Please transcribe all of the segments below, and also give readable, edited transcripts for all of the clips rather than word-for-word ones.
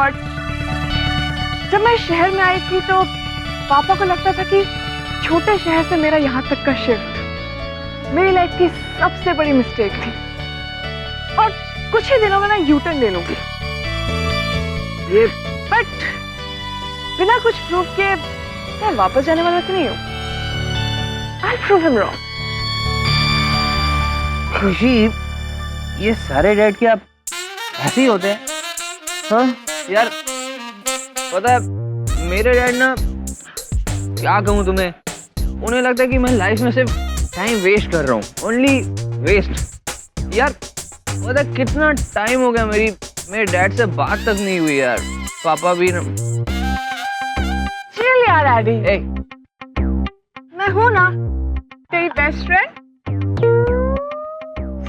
what? जब मैं शहर में आई थी तो पापा को लगता था कि छोटे शहर से मेरा यहाँ तक का शिफ्ट मेरी लाइफ की सबसे बड़ी मिस्टेक थी और कुछ ही दिनों में मैं यूटर्न ले लूंगी। ये बट बिना कुछ प्रूफ के मैं वापस जाने वाला तो नहीं हूँ। I'll prove him wrong. खुशी, ये सारे डैड क्या ऐसे ही होते हैं? हाँ यार, पता है मेरे डैड ना, क्या कहूँ तुम्हें, उन्हें लगता है कि मैं लाइफ में सिर्फ टाइम वेस्ट कर रहा हूँ, ओनली वेस्ट। यार पता है कितना टाइम हो गया मेरे डैड से बात तक नहीं हुई यार। पापा भी ना। चिल यार डैडी। ए, मैं हूँ ना तेरी बेस्ट फ्रेंड,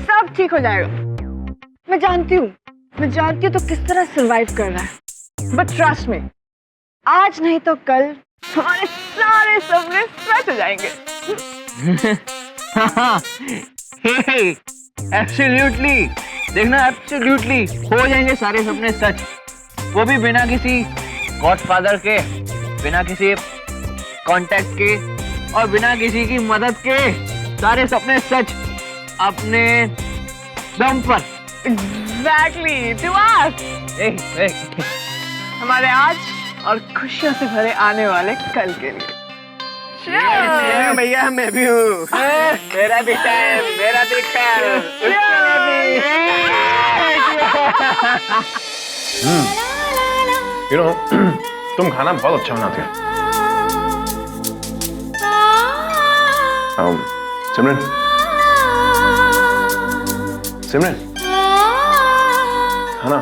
सब ठीक हो जाएगा। मैं जानती हूँ तो किस तरह सरवाइव कर रहा है, बट ट्रस्ट मी, आज नहीं तो कल हमारे सारे सपने सच हो जाएंगे। एब्सोल्युटली, देखना एब्सोल्युटली हो जाएंगे सारे सपने सच, वो भी बिना किसी गॉडफादर के, बिना किसी कांटेक्ट के और बिना किसी की मदद के। सारे सपने सच अपने दम पर। एग्जैक्टली, तू आज हमारे आज और खुशियों से भरे आने वाले कल के लिए। भैया मैं भी हूँ, मेरा भी टाइम, मेरा भी टाइम। You know, तुम खाना बहुत अच्छा बनाते हो। सिमरन, सिमरन, खाना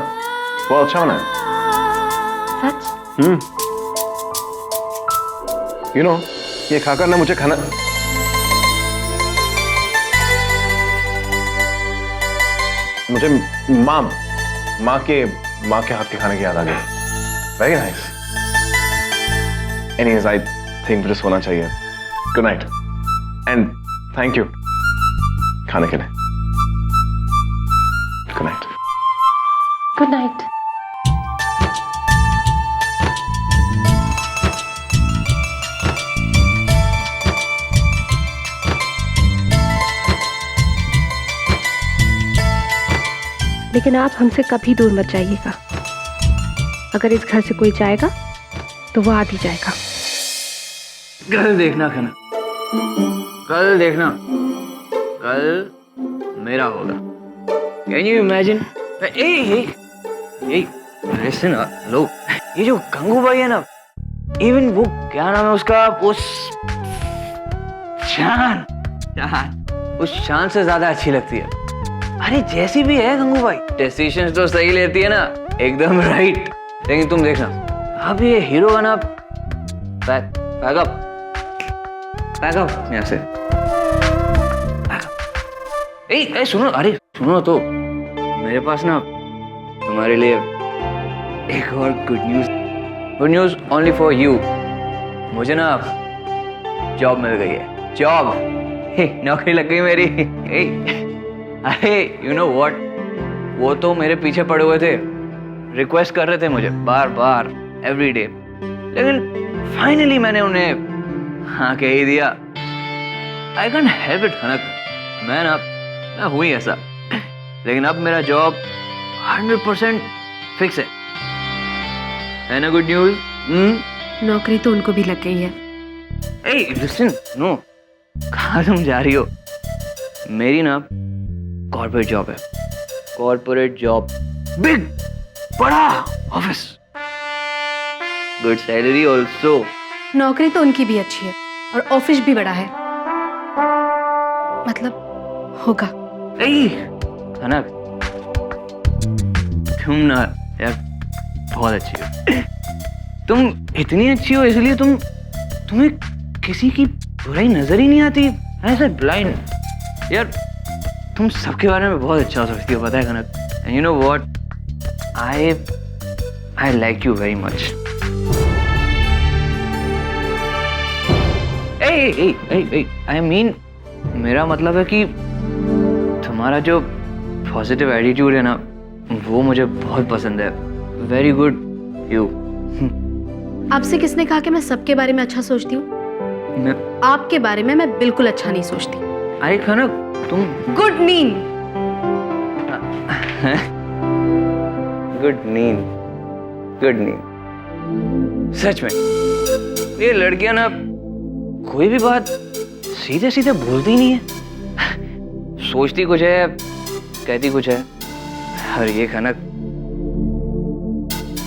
बहुत अच्छा बना है। सच? You know, ये खाकर ना मुझे खाना मुझे माँ के हाथ के खाने की याद आ गई। Very nice. Anyways, I think फिर सोना चाहिए। Good night. And thank you खाने के लिए। Good night. Good night. लेकिन आप हमसे कभी दूर मत जाइएगा। अगर इस घर से कोई जाएगा तो वो आज ही जाएगा। कल देखना खाना, कल देखना, कल मेरा होगा। Can you imagine? Listen, लो, ये जो गंगू भाई है ना, इवन वो क्या नाम है उसका, उस शान से ज्यादा अच्छी लगती है। अरे जैसी भी है गंगू भाई, डिसीजंस तो सही लेती है ना, एकदम राइट। लेकिन तुम देखना, अब ये हीरो का ना पैकअप यहाँ से। ए सुनो, अरे सुनो तो, मेरे पास ना तुम्हारे लिए एक और good news only for you. मुझे ना जॉब मिल गई है, जॉब, नौकरी लग गई मेरी। अरे यू नो व्हाट, वो तो मेरे पीछे पड़े हुए थे, रिक्वेस्ट कर रहे थे मुझे बार बार एवरी डे, लेकिन फाइनली मैंने उन्हें हाँ कह ही दिया। आई कैन हेल्प इट खनक, मैं हुई ऐसा। लेकिन अब मेरा जॉब 100% फिक्स है ना गुड न्यूज? नौकरी तो उनको भी लग गई है। ए लिसन, नो, कहाँ तुम जा रही हो? मेरी ना कॉर्पोरेट जॉब है, कॉर्पोरेट जॉब, बिग बड़ा ऑफिस, गुड सैलरी ऑल्सो। नौकरी तो उनकी भी अच्छी है और ऑफिस भी बड़ा है, मतलब होगा। कनक, तुम ना यार बहुत अच्छी हो। तुम इतनी अच्छी हो इसलिए तुम्हें किसी की बुराई नजर ही नहीं आती। ऐसा ब्लाइंड यार, तुम सबके बारे में बहुत अच्छा सोचती हो, पता है Kanak. And you know what, I like you very much. I mean, मेरा मतलब है कि तुम्हारा जो पॉजिटिव एटीट्यूड है ना, वो मुझे बहुत पसंद है। Very good you. आपसे किसने कहा कि मैं सबके बारे में अच्छा सोचती हूँ? मैं आपके बारे में मैं बिल्कुल अच्छा नहीं सोचती। अरे खनक तुम गुड नींद। गुड नींद, गुड नींद। सच में ये लड़कियां ना कोई भी बात सीधे सीधे बोलती नहीं है, सोचती कुछ है कहती कुछ है। और ये खनक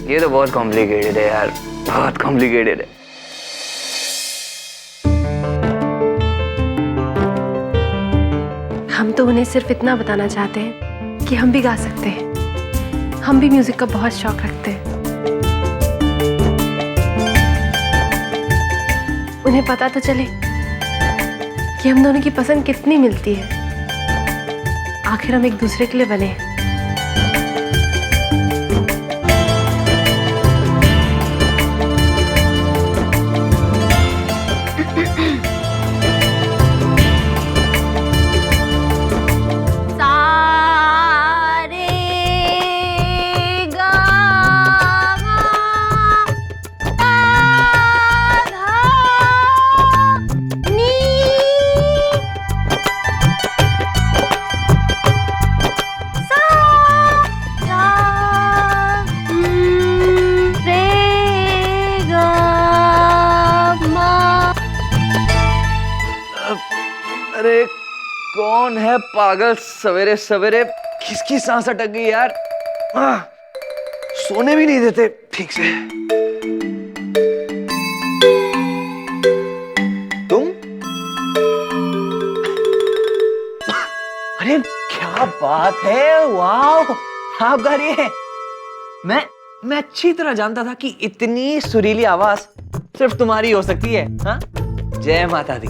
ये तो बहुत कॉम्प्लिकेटेड है यार, बहुत कॉम्प्लिकेटेड है। हम तो उन्हें सिर्फ इतना बताना चाहते हैं कि हम भी गा सकते हैं, हम भी म्यूजिक का बहुत शौक रखते हैं। उन्हें पता तो चले कि हम दोनों की पसंद कितनी मिलती है। आखिर हम एक दूसरे के लिए बने हैं। अरे कौन है पागल, सवेरे सवेरे किसकी सांस अटक गई यार। सोने भी नहीं देते ठीक से। तुम? अरे क्या बात है, वाह आप गा रही हैं। मैं अच्छी तरह जानता था कि इतनी सुरीली आवाज सिर्फ तुम्हारी हो सकती है। हाँ, जय माता दी,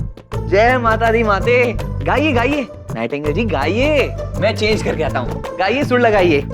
जय माता दी माते। गाइए गाइए नाइटिंगेल जी, गाइए। मैं चेंज करके आता हूँ, गाइए, सुर लगाइए।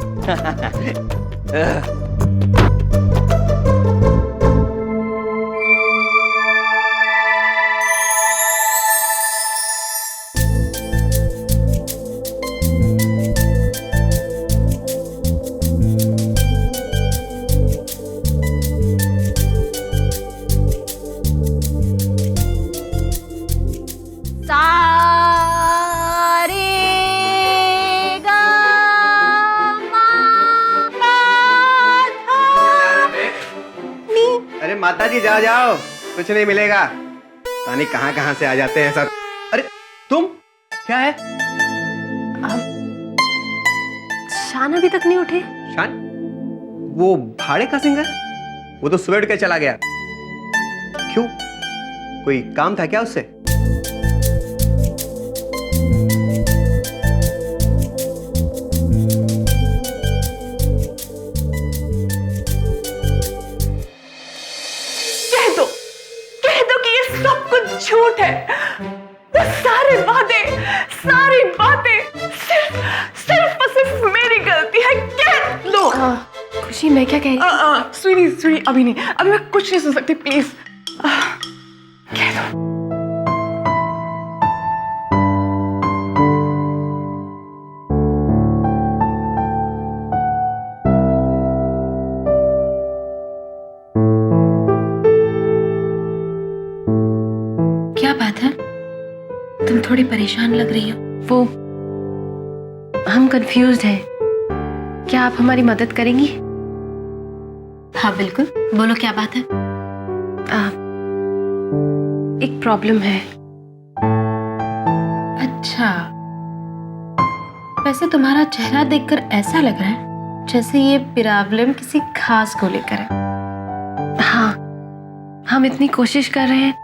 अरे माता जी जाओ जाओ, कुछ नहीं मिलेगा। पानी कहाँ कहाँ से आ जाते हैं सब। अरे तुम क्या है? शान अभी तक नहीं उठे। शान वो भाड़े का सिंगर, वो तो सुबह उठ के चला गया। क्यों, कोई काम था क्या उससे? झूठ है। वो सारी बातें सिर्फ और सिर्फ मेरी गलती है। कह लो। खुशी, मैं क्या कह रही? स्वीटी अभी नहीं, अभी मैं कुछ नहीं सुन सकती, प्लीज कह दो। क्या बात है, तुम थोड़ी परेशान लग रही हो। वो हम कंफ्यूज्ड हैं, क्या आप हमारी मदद करेंगी? हाँ बिल्कुल, बोलो क्या बात है। एक प्रॉब्लम है। अच्छा, वैसे तुम्हारा चेहरा देखकर ऐसा लग रहा है जैसे ये प्रॉब्लम किसी खास को लेकर है। हाँ, हम इतनी कोशिश कर रहे हैं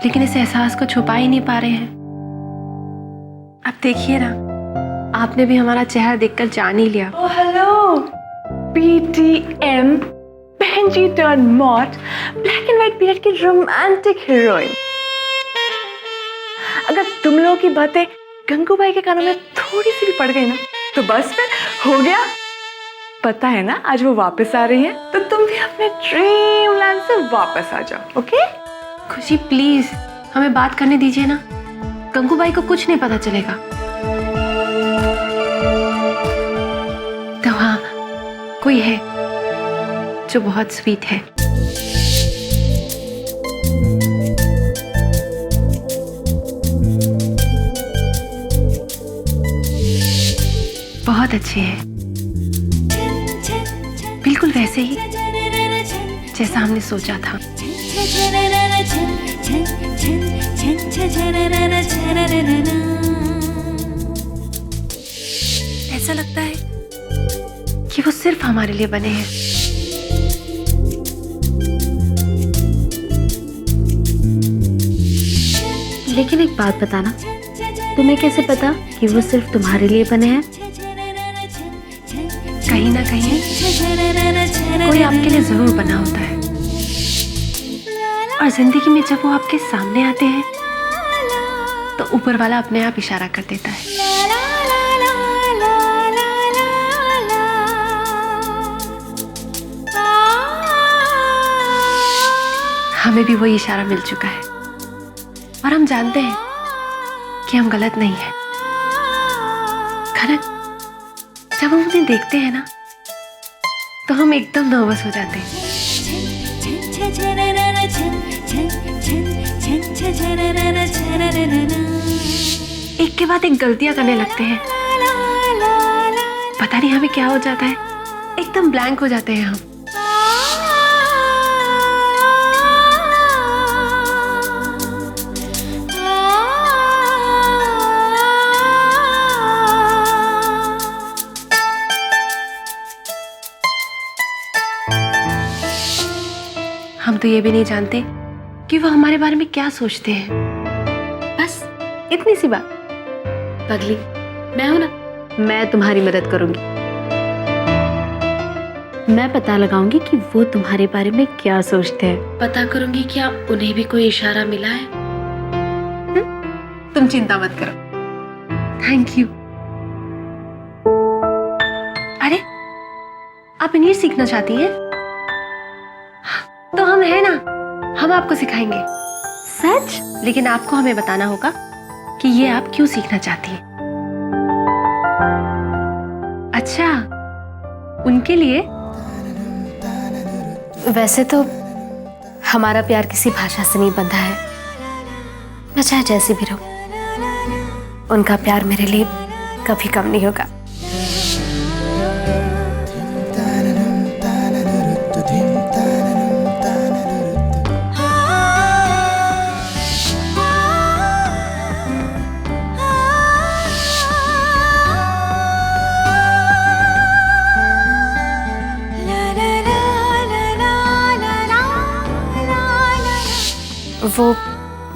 लेकिन इस एहसास को छुपा ही नहीं पा रहे हैं। अब देखिए ना, आपने भी हमारा चेहरा देखकर जान ही लिया। ओह हेलो, PTM पेंजी टर्न मॉट, ब्लैक एंड व्हाइट पीरियड की रोमांटिक हीरोइन। अगर तुम लोगों की बातें गंगूबाई के कानों में थोड़ी सी भी पड़ गई ना तो बस फिर हो गया। पता है ना आज वो वापस आ रही है, तो तुम भी अपने ड्रीम लैंड से वापस आ जाओ। ओके खुशी प्लीज हमें बात करने दीजिए ना, गंगूबाई को कुछ नहीं पता चलेगा। तो हाँ, कोई है जो बहुत स्वीट है। बहुत अच्छे हैं, बिल्कुल वैसे ही जैसा हमने सोचा था। ऐसा लगता है कि वो सिर्फ हमारे लिए बने हैं। लेकिन एक बात बताना, तुम्हें कैसे पता कि वो सिर्फ तुम्हारे लिए बने हैं? कहीं ना कहीं कोई आपके लिए जरूर बना होता है, और जिंदगी में जब वो आपके सामने आते हैं तो ऊपर वाला अपने आप इशारा कर देता है। हमें भी वही इशारा मिल चुका है और हम जानते हैं कि हम गलत नहीं हैं। कनक, जब हम उन्हें देखते हैं ना तो हम एकदम नर्वस हो जाते हैं। एक के बाद एक गलतियां करने लगते हैं, पता नहीं हमें क्या हो जाता है, एकदम ब्लैंक हो जाते हैं हम। हम तो ये भी नहीं जानते कि वो हमारे बारे में क्या सोचते हैं। बस इतनी सी बात। पगली, मैं हूं ना, मैं तुम्हारी मदद करूंगी। मैं पता लगाऊंगी कि वो तुम्हारे बारे में क्या सोचते हैं। पता करूंगी क्या उन्हें भी कोई इशारा मिला है। तुम चिंता मत करो। Thank you. अरे, आप इंग्लिश सीखना चाहती हैं? तो हम हैं ना, हम आपको सिखाएंगे। सच? लेकिन आपको हमें बताना होगा कि ये आप क्यों सीखना चाहती हैं। अच्छा, उनके लिए? वैसे तो हमारा प्यार किसी भाषा से नहीं बंधा है। मैं चाहे जैसी भी रहूं, उनका प्यार मेरे लिए कभी कम नहीं होगा। वो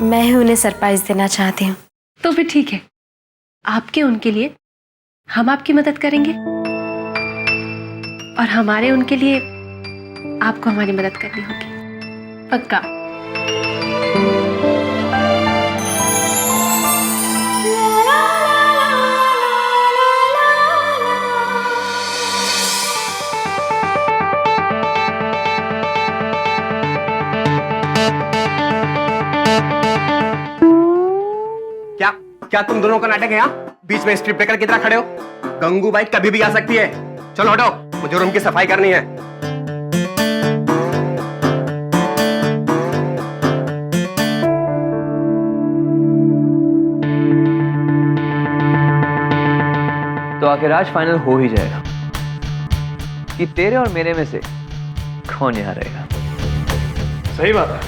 मैं ही उन्हें सरप्राइज देना चाहती हूँ। तो फिर ठीक है, आपके उनके लिए हम आपकी मदद करेंगे और हमारे उनके लिए आपको हमारी मदद करनी होगी। पक्का? क्या क्या तुम दोनों का नाटक है यहाँ? बीच में स्ट्रिप ब्रेकर की तरह खड़े हो? गंगू बाई कभी भी आ सकती है। चलो हटो, मुझे रूम की सफाई करनी है। तो आखिर आज फाइनल हो ही जाएगा कि तेरे और मेरे में से कौन यहाँ रहेगा। सही बात है,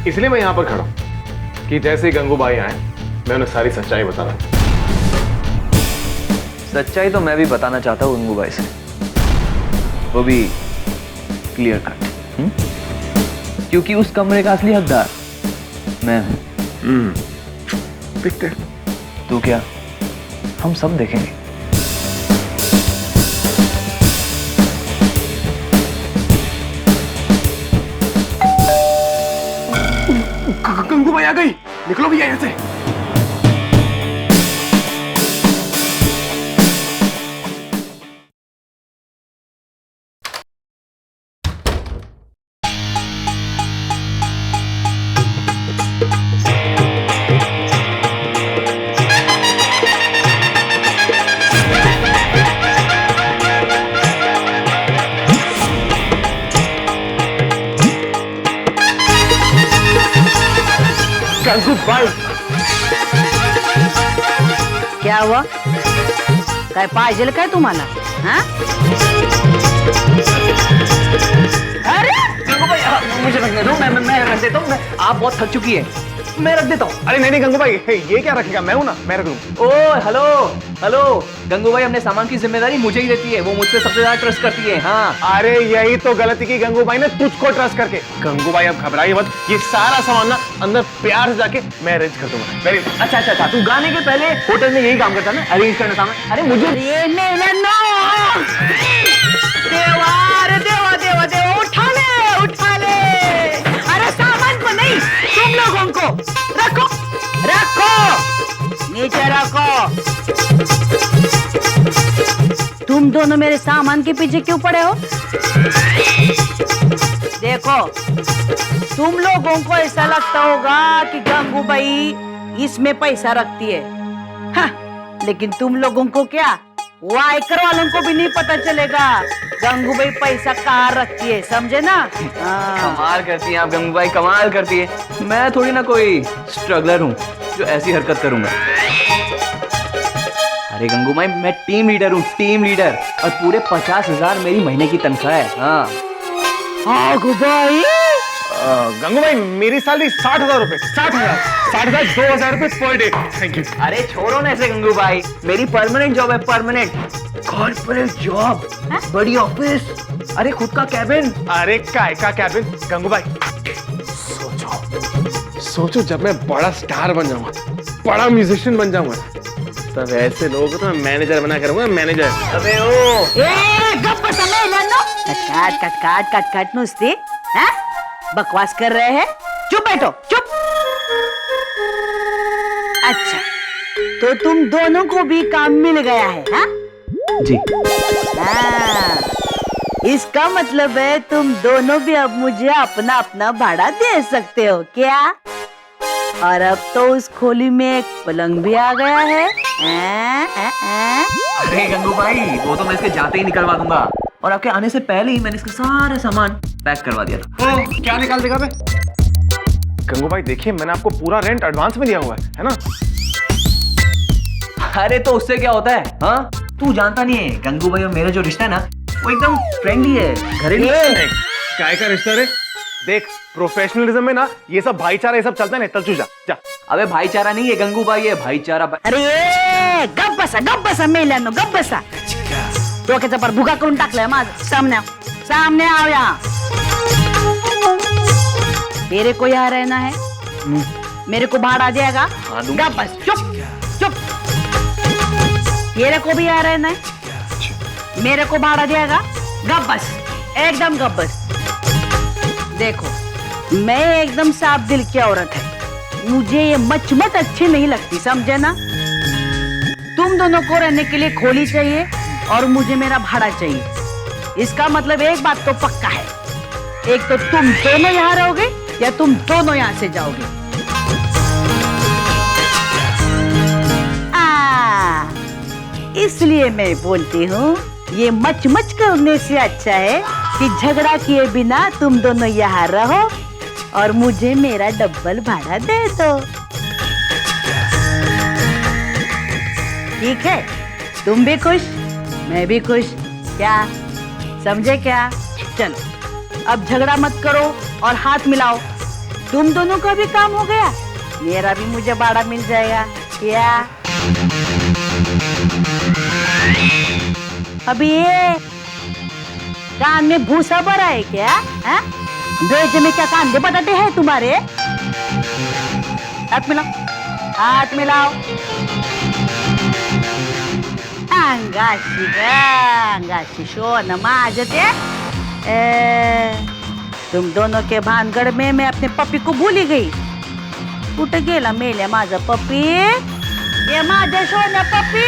इसलिए मैं यहां पर खड़ा हूं कि जैसे ही गंगूबाई आए मैं उन्हें सारी सच्चाई बता रहा हूं। सच्चाई तो मैं भी बताना चाहता हूँ गंगूबाई से, वो भी क्लियर कट। क्योंकि उस कमरे का असली हकदार मैं हूं। देखते तू क्या, हम सब देखेंगे। गंगूबाई आ गई, निकलो भैया यहाँ से। गंगूबाई क्या हुआ? काय पाहिजे काय तुम्हाला? हा? अरे गंगूबाई मुझे रखने दो, मैं रख देता हूँ। आप बहुत थक चुकी है, मैं रख देता हूँ। अरे नहीं गंगूबाई, ये क्या रखेगा? मैं हूं ना, मैं रख लूं। ओ हेलो हेलो, गंगूबाई अपने सामान की जिम्मेदारी मुझे ही देती है, वो मुझ पे सबसे ज्यादा ट्रस्ट करती है। हाँ अरे यही तो गलती की गंगूबाई ने तुझको ट्रस्ट करके। गंगूबाई अब घबराइए मत, ये सारा सामान ना अंदर प्यार से जाके मैं अरेंज कर दूंगा। वेरी अच्छा, तू गाने के पहले होटल में यही काम करता ना, अरेंज करना सामान। अरे मुझे ये मेलांनो! देवा, अरे देवा देवा देवा, उठा ले! अरे सामान को नहीं, तुम लोगों को रखो, नीचे रखो। तुम दोनों मेरे सामान के पीछे क्यों पड़े हो? देखो, तुम लोगों को ऐसा लगता होगा कि गंगूबाई इसमें पैसा रखती है, हाँ, लेकिन तुम लोगों को क्या, वो आयकर वालों को भी नहीं पता चलेगा गंगूबाई पैसा कहाँ रखती है, समझे ना? हाँ। कमाल करती हैं आप गंगूबाई, कमाल करती है। मैं थोड़ी ना कोई स्ट्रगलर हूँ जो ऐसी हरकत करूंगा। अरे गंगूबाई, मैं टीम लीडर हूँ, टीम लीडर, और पूरे 50,000 मेरी महीने की तनख्वाह है। हाँ गंगूबाई, मेरी सैलरी 60,000 रुपए। 60,000 2,000 रुपए पर डे। Thank you. अरे छोड़ो ना ऐसे गंगूबाई, मेरी परमानेंट जॉब है, परमानेंट कॉर्पोरेट जॉब, बड़ी ऑफिस, अरे खुद का कैबिन। अरे काय का कैबिन? गंगूबाई सोचो जब मैं बड़ा स्टार बन जाऊंगा, बड़ा म्यूजिशियन बन जाऊंगा, तब ऐसे लोगों को तो मैं मैनेजर बना करूंगा, मैनेजर। अबे ओ गप्प समय लेनो, कट नुसती, हैं? बकवास कर रहे हैं? चुप बैठो, चुप। अच्छा, तो तुम दोनों को भी काम मिल गया है, हाँ? जी। हाँ, इसका मतलब है तुम दोनों भी अब मुझे अपना अपना भाड़ा दे सकते हो क्या? और अब तो उस खोली में एक पलंग भी आ गया है। अरे गंगूबाई, वो तो मैं इसके जाते ही निकलवा दूंगा, और आपके आने से पहले ही मैंने इसका सारा सामान पैक करवा दिया था। क्या निकाल देगा बे? गंगूबाई देखिए, मैंने आपको पूरा रेंट एडवांस में दिया हुआ है ना? अरे तो उससे क्या होता है? हाँ, तू जानता नहीं है, गंगूबाई और मेरा जो रिश्ता है ना, वो एकदम फ्रेंडली है, घरेलू। काय का रिश्ता रे? देख, प्रोफेशनलिज्म में ना ये सब भाईचारा, ये सब चलता है। चल तू जा। अबे भाईचारा नहीं है गंगूबाई, है भाईचारा। अरे गप बसा मेल्यानो, गप बसा. डोक्याचा पर भुगा करून टाकलाय माझं. सामने आओ यहाँ. तेरे को यहाँ रहना है, मेरे को भाड़ा देगा. गप बस, चुप. तेरे को भी यहाँ रहना है, मेरे को भाड़ा देगा. गप बस, एकदम गप बस. देखो, मैं एकदम साफ दिल की औरत है, मुझे ये मचमच अच्छी नहीं लगती, समझे ना. तुम दोनों को रहने के लिए खोली चाहिए और मुझे मेरा भाड़ा चाहिए. इसका मतलब एक बात तो पक्का है, एक तो तुम दोनों यहाँ रहोगे या तुम दोनों यहाँ से जाओगे. इसलिए मैं बोलती हूँ, ये मचमच करने से अच्छा है कि झगड़ा किए बिना तुम दोनों यहाँ रहो और मुझे मेरा डबल भाड़ा दे दो. ठीक है, तुम भी खुश, मैं भी खुश. क्या समझे क्या? चलो अब झगड़ा मत करो और हाथ मिलाओ. तुम दोनों का भी काम हो गया, मेरा भी मुझे भाड़ा मिल जाएगा. क्या अभी ये कान में भूसा भरा है क्या? भेज में क्या कांदे बटाटे हैं तुम्हारे? हाथ मिलाओ, हाथ मिलाओ. अंगाशी शोन माझे ते. तुम दोनों के भानगड़ में मैं अपने पप्पी को भूल ही गई. कुठे गेला मेल्या माझा पप्पी? ये माझ्या शोन पप्पी.